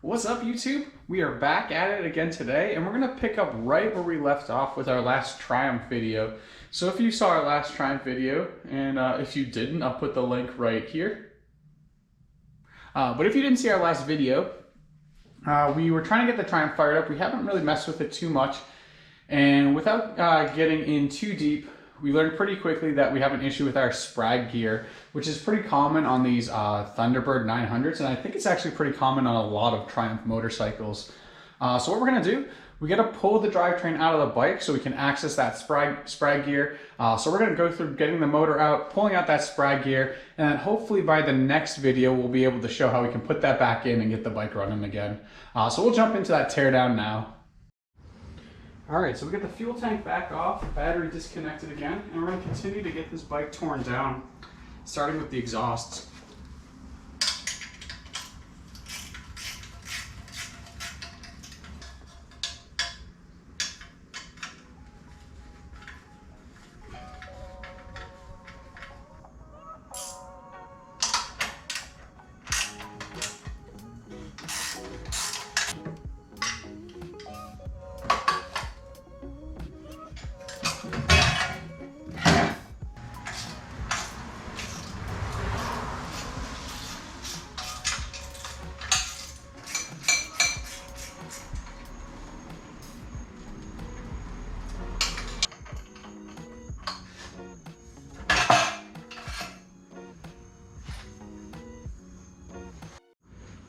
What's up, YouTube? We are back at it again today, and we're going to pick up right where we left off with our last Triumph video. So if you saw our last Triumph video, and if you didn't, I'll put the link right here. But if you didn't see our last video, we were trying to get the Triumph fired up. We haven't really messed with it too much, and without getting in too deep, we learned pretty quickly that we have an issue with our Sprag gear, which is pretty common on these Thunderbird 900s, and I think it's actually pretty common on a lot of Triumph motorcycles. So what we're gonna do, we gotta pull the drivetrain out of the bike so we can access that Sprag gear. So we're gonna go through getting the motor out, pulling out that Sprag gear, and then hopefully by the next video, we'll be able to show how we can put that back in and get the bike running again. So we'll jump into that teardown now. All right, so we got the fuel tank back off, battery disconnected again, and we're going to continue to get this bike torn down, starting with the exhausts.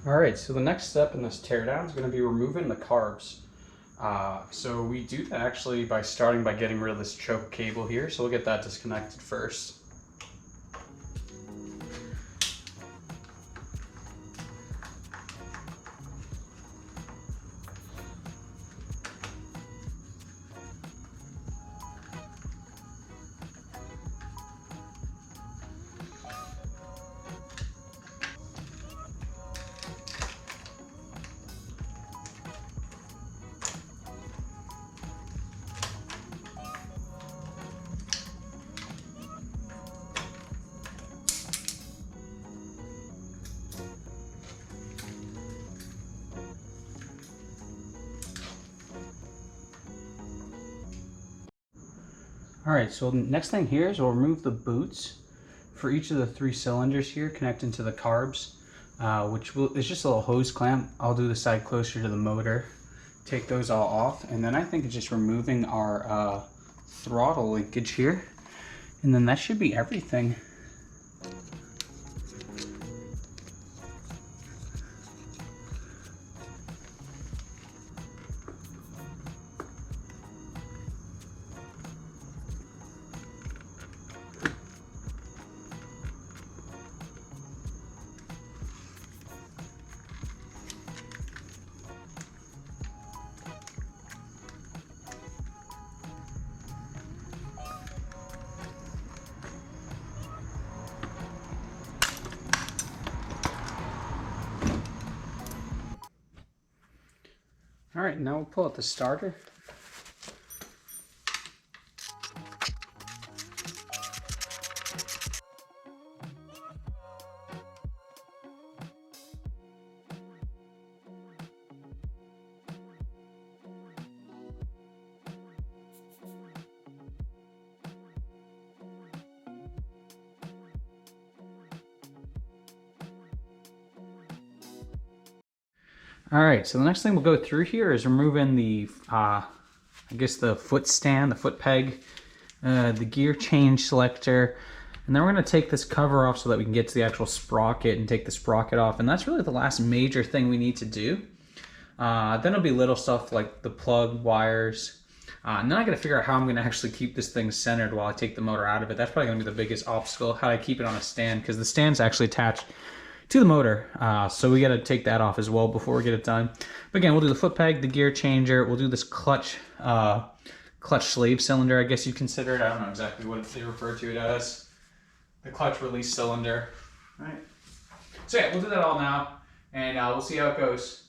All right, so the next step in this teardown is going to be removing the carbs. So we do that actually by starting by getting rid of this choke cable here. So we'll get that disconnected first. All right, so the next thing here is we'll remove the boots for each of the 3 cylinders here connecting to the carbs, is just a little hose clamp. I'll do the side closer to the motor, take those all off, and then I think it's just removing our throttle linkage here, and then that should be everything. All right, now we'll pull out the starter. All right, so the next thing we'll go through here is removing the, I guess the foot stand, the foot peg, the gear change selector, and then we're gonna take this cover off so that we can get to the actual sprocket and take the sprocket off, and that's really the last major thing we need to do. Then it'll be little stuff like the plug, wires, and then I gotta figure out how I'm gonna actually keep this thing centered while I take the motor out of it. That's probably gonna be the biggest obstacle, how I keep it on a stand, because the stand's actually attached to the motor, so we got to take that off as well before we get it done. But again, we'll do the foot peg, the gear changer, we'll do this clutch slave cylinder, I guess you consider it. I don't know exactly what they refer to it as. The clutch release cylinder. All right. So yeah, we'll do that all now, and we'll see how it goes.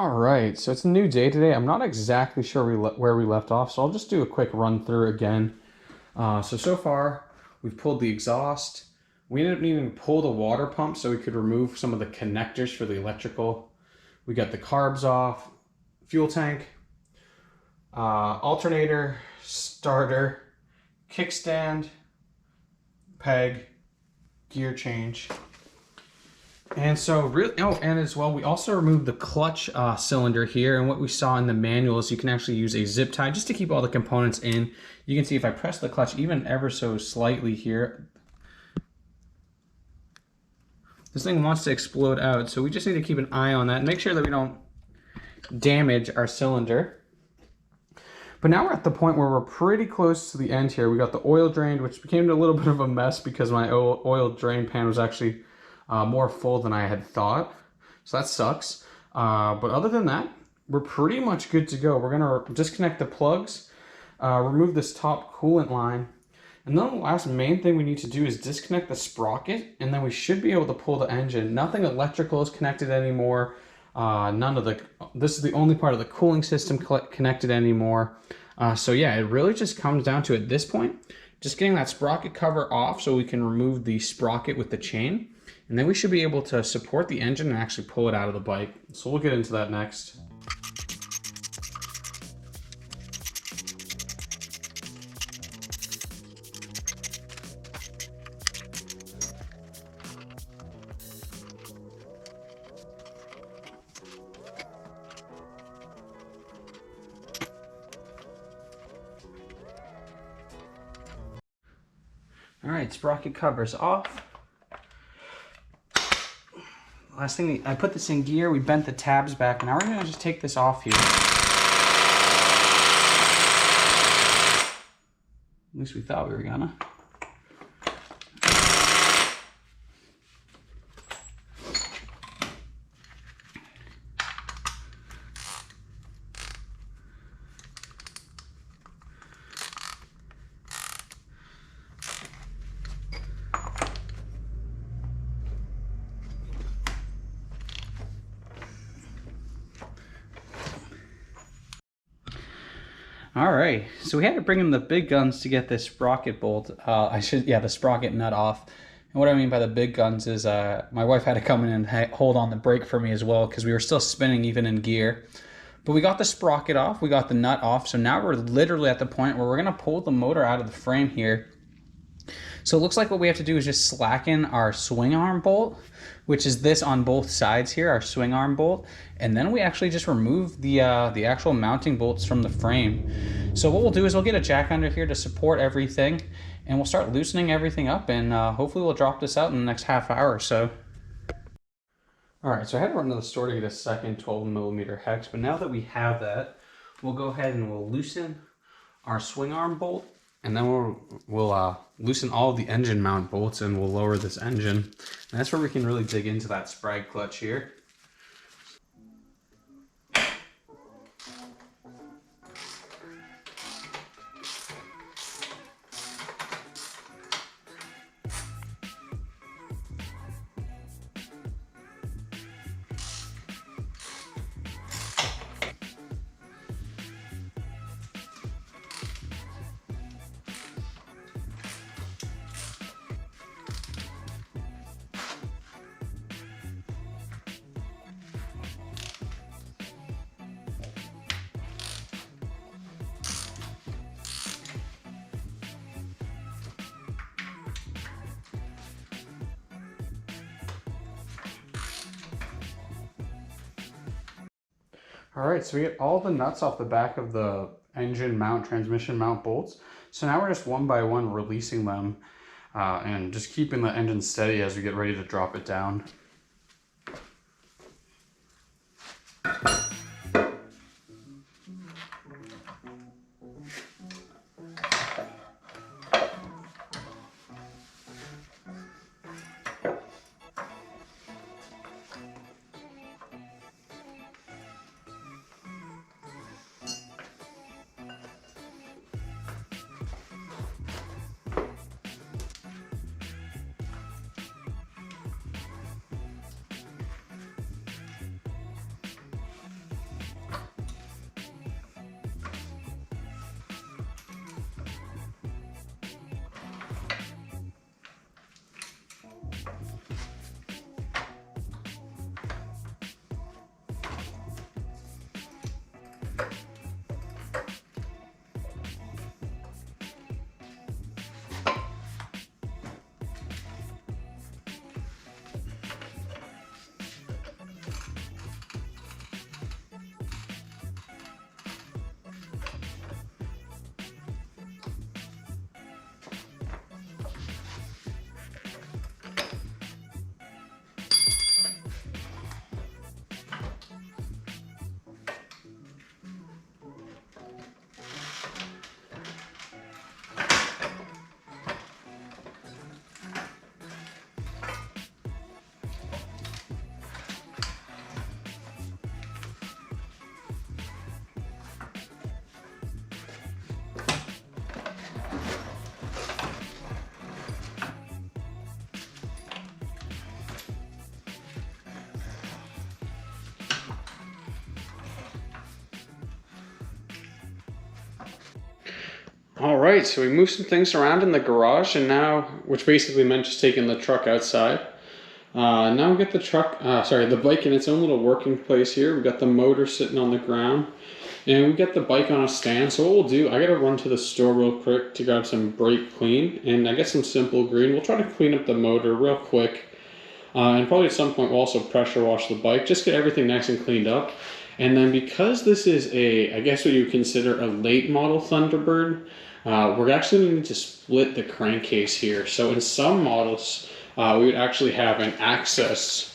All right, so it's a new day today. I'm not exactly sure where we left off, so I'll just do a quick run through again. So far, we've pulled the exhaust. We ended up needing to pull the water pump so we could remove some of the connectors for the electrical. We got the carbs off, fuel tank, alternator, starter, kickstand, peg, gear change. And so really, and as well, we also removed the clutch cylinder here. And what we saw in the manual is you can actually use a zip tie just to keep all the components in. You can see if I press the clutch even ever so slightly here, this thing wants to explode out. So we just need to keep an eye on that and make sure that we don't damage our cylinder. But now we're at the point where we're pretty close to the end here. We got the oil drained, which became a little bit of a mess because my oil drain pan was actually more full than I had thought. So that sucks. But other than that, we're pretty much good to go. We're gonna disconnect the plugs, remove this top coolant line, and then the last main thing we need to do is disconnect the sprocket, and then we should be able to pull the engine. Nothing electrical is connected anymore. This is the only part of the cooling system connected anymore. So yeah, it really just comes down to, at this point, just getting that sprocket cover off so we can remove the sprocket with the chain. And then we should be able to support the engine and actually pull it out of the bike. So we'll get into that next. All right, sprocket cover's off. Last thing, I put this in gear, we bent the tabs back, and now we're gonna just take this off here. At least we thought we were gonna. All right, so we had to bring in the big guns to get this sprocket bolt, the sprocket nut off. And what I mean by the big guns is my wife had to come in and hold on the brake for me as well because we were still spinning even in gear. But we got the sprocket off, we got the nut off, so now we're literally at the point where we're gonna pull the motor out of the frame here. So it looks like what we have to do is just slacken our swing arm bolt, which is this on both sides here, our swing arm bolt, and then we actually just remove the actual mounting bolts from the frame. So what we'll do is we'll get a jack under here to support everything, and we'll start loosening everything up, and hopefully we'll drop this out in the next half hour or so. All right, so I had to run to the store to get a second 12mm hex, but now that we have that, we'll go ahead and we'll loosen our swing arm bolt, and then we'll loosen all of the engine mount bolts, and we'll lower this engine. And that's where we can really dig into that Sprag clutch here. All right, so we get all the nuts off the back of the engine mount, transmission mount bolts. So now we're just one by one releasing them and just keeping the engine steady as we get ready to drop it down. All right, so we moved some things around in the garage, and now, which basically meant just taking the truck outside. Now we get the bike in its own little working place here. We've got the motor sitting on the ground, and we got the bike on a stand. So what we'll do, I gotta run to the store real quick to grab some brake clean, and I get some simple green. We'll try to clean up the motor real quick, and probably at some point we'll also pressure wash the bike, just get everything nice and cleaned up. And then because this is I guess what you would consider a late model Thunderbird, we're actually going to need to split the crankcase here. So in some models, we would actually have an access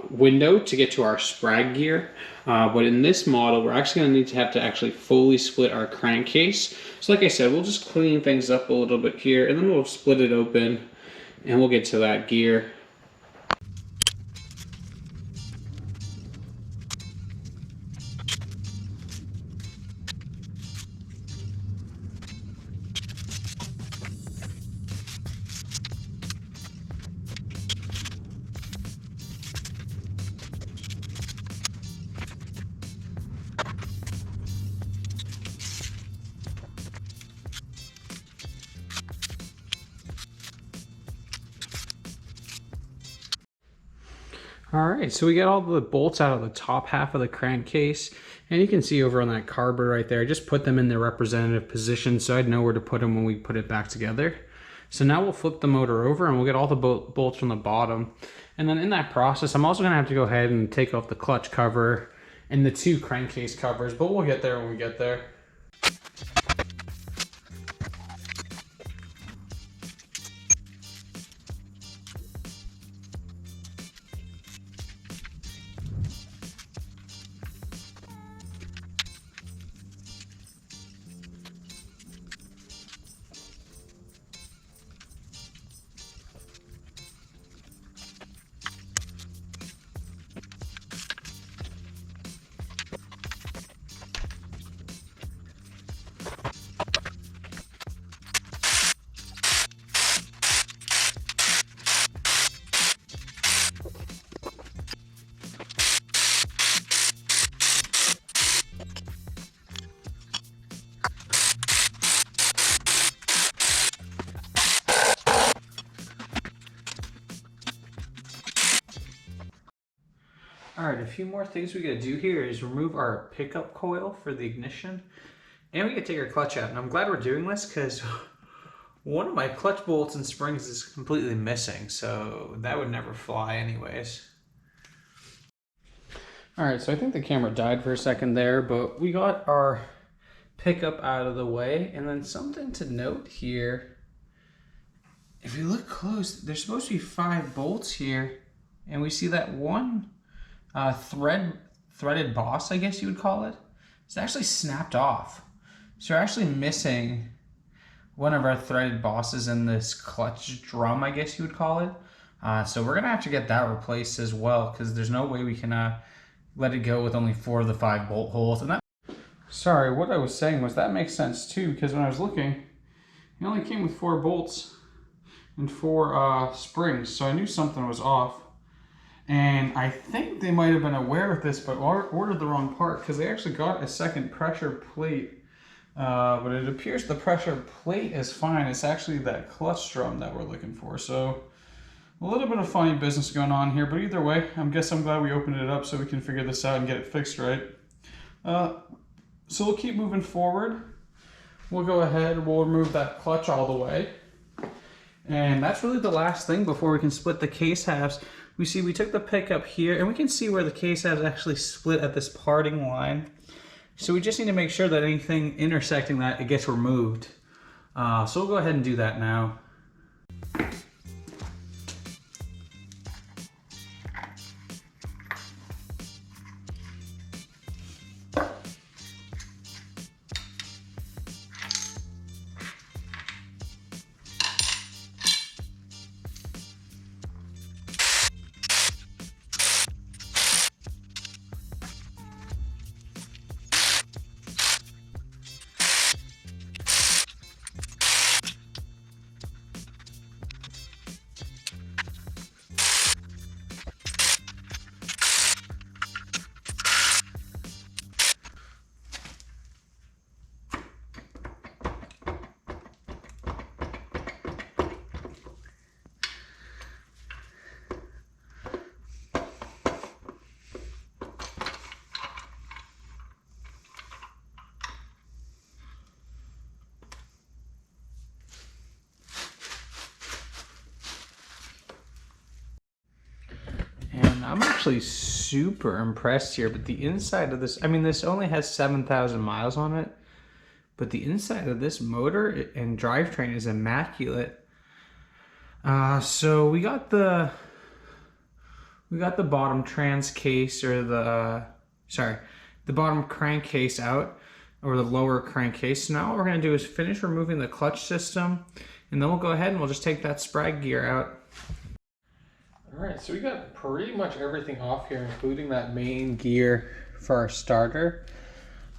window to get to our Sprag gear. But in this model, we're actually going to need to actually fully split our crankcase. So like I said, we'll just clean things up a little bit here, and then we'll split it open, and we'll get to that gear. All right, so we got all the bolts out of the top half of the crankcase, and you can see over on that carburetor right there, I just put them in their representative position so I'd know where to put them when we put it back together. So now we'll flip the motor over and we'll get all the bolts from the bottom. And then in that process, I'm also gonna have to go ahead and take off the clutch cover and the 2 crankcase covers, but we'll get there when we get there. All right, a few more things we gotta do here is remove our pickup coil for the ignition, and we gotta take our clutch out. And I'm glad we're doing this because one of my clutch bolts and springs is completely missing, so that would never fly anyways. All right, so I think the camera died for a second there, but we got our pickup out of the way. And then something to note here, if you look close, there's supposed to be 5 bolts here, and we see that one threaded boss, I guess you would call it. It's actually snapped off. So we're actually missing one of our threaded bosses in this clutch drum, I guess you would call it. So we're gonna have to get that replaced as well, because there's no way we can let it go with only 4 of the 5 bolt holes. And that, sorry, what I was saying was that makes sense too, because when I was looking, it only came with 4 bolts and 4 springs, so I knew something was off. And I think they might have been aware of this, but ordered the wrong part, because they actually got a second pressure plate. But it appears the pressure plate is fine. It's actually that clutch drum that we're looking for. So a little bit of funny business going on here, but either way, I'm glad we opened it up so we can figure this out and get it fixed right. So we'll keep moving forward. We'll go ahead, we'll remove that clutch all the way. And that's really the last thing before we can split the case halves. We took the pickup here, and we can see where the case halves actually split at this parting line. So we just need to make sure that anything intersecting that, it gets removed. So we'll go ahead and do that now. actually super impressed here, but the inside of this, I mean, this only has 7,000 miles on it, but the inside of this motor and drivetrain is immaculate. So we got the bottom trans case, or the bottom crankcase out, or the lower crankcase. So now what we're going to do is finish removing the clutch system, and then we'll go ahead and we'll just take that Sprag gear out. Alright, so we got pretty much everything off here, including that main gear for our starter.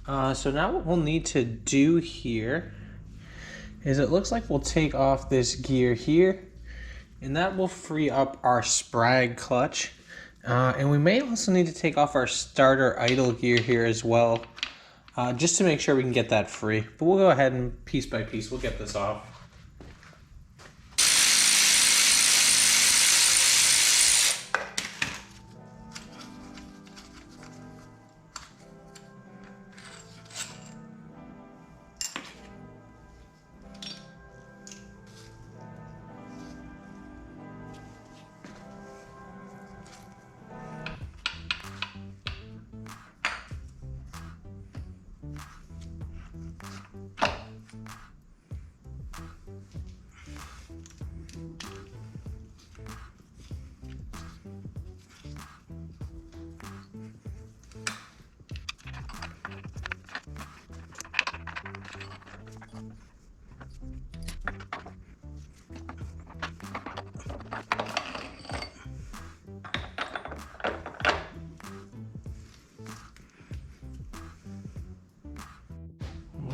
So now what we'll need to do here is, it looks like we'll take off this gear here, and that will free up our Sprag clutch. And we may also need to take off our starter idle gear here as well, just to make sure we can get that free. But we'll go ahead and piece by piece, we'll get this off.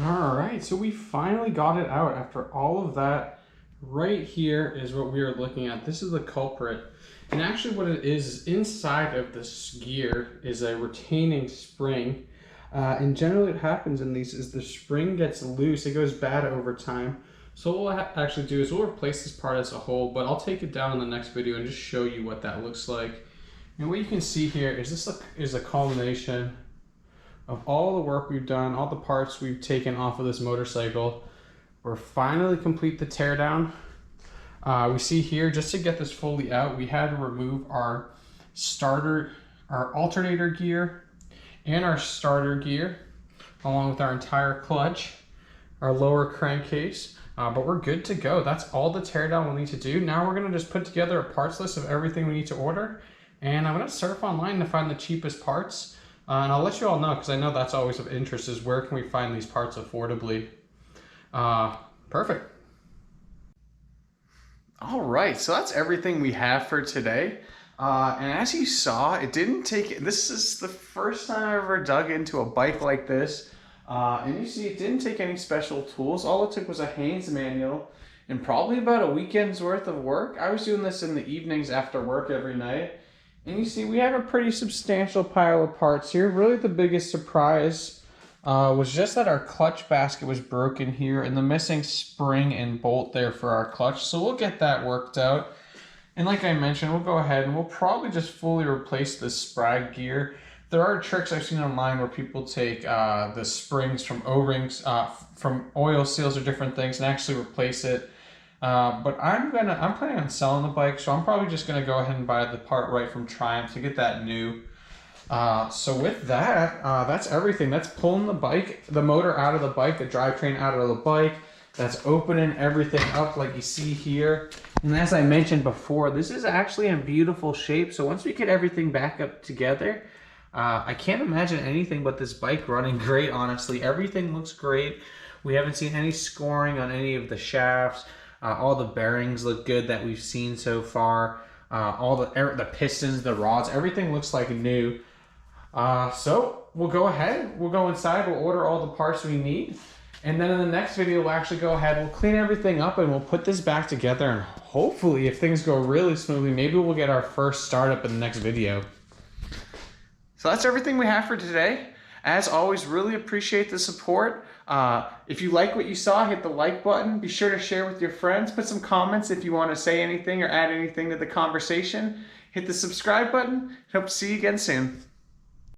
Alright, so we finally got it out after all of that. Right here is what we are looking at. This is the culprit. And actually what it is inside of this gear is a retaining spring. And generally what happens in these is the spring gets loose, it goes bad over time. So what we'll actually do is we'll replace this part as a whole, but I'll take it down in the next video and just show you what that looks like. And what you can see here is this is a culmination of all the work we've done, all the parts we've taken off of this motorcycle. We're finally complete the teardown. We see here, just to get this fully out, we had to remove our alternator gear and our starter gear, along with our entire clutch, our lower crankcase. But we're good to go. That's all the teardown we'll need to do. Now we're gonna just put together a parts list of everything we need to order, and I'm gonna surf online to find the cheapest parts. And I'll let you all know, because I know that's always of interest, is where can we find these parts affordably. Perfect. All right, so that's everything we have for today. And as you saw, this is the first time I've ever dug into a bike like this. And you see, it didn't take any special tools. All it took was a Haynes manual and probably about a weekend's worth of work. I was doing this in the evenings after work every night. And you see, we have a pretty substantial pile of parts here. Really the biggest surprise was just that our clutch basket was broken here and the missing spring and bolt there for our clutch. So we'll get that worked out. And like I mentioned, we'll go ahead and we'll probably just fully replace the Sprag gear. There are tricks I've seen online where people take the springs from O-rings, from oil seals or different things, and actually replace it. But I'm planning on selling the bike, so I'm probably just gonna go ahead and buy the part right from Triumph to get that new. So with that, that's everything. That's pulling the motor out of the bike, the drivetrain out of the bike. That's opening everything up like you see here. And as I mentioned before, this is actually in beautiful shape. So once we get everything back up together, I can't imagine anything but this bike running great, honestly. Everything looks great. We haven't seen any scoring on any of the shafts. All the bearings look good that we've seen so far. All the pistons, the rods, everything looks like new. So we'll go ahead, we'll go inside, we'll order all the parts we need. And then in the next video, we'll actually go ahead, we'll clean everything up and we'll put this back together. And hopefully, if things go really smoothly, maybe we'll get our first startup in the next video. So that's everything we have for today. As always, really appreciate the support. If you like what you saw, hit the like button. Be sure to share with your friends. Put some comments if you want to say anything or add anything to the conversation. Hit the subscribe button. Hope to see you again soon.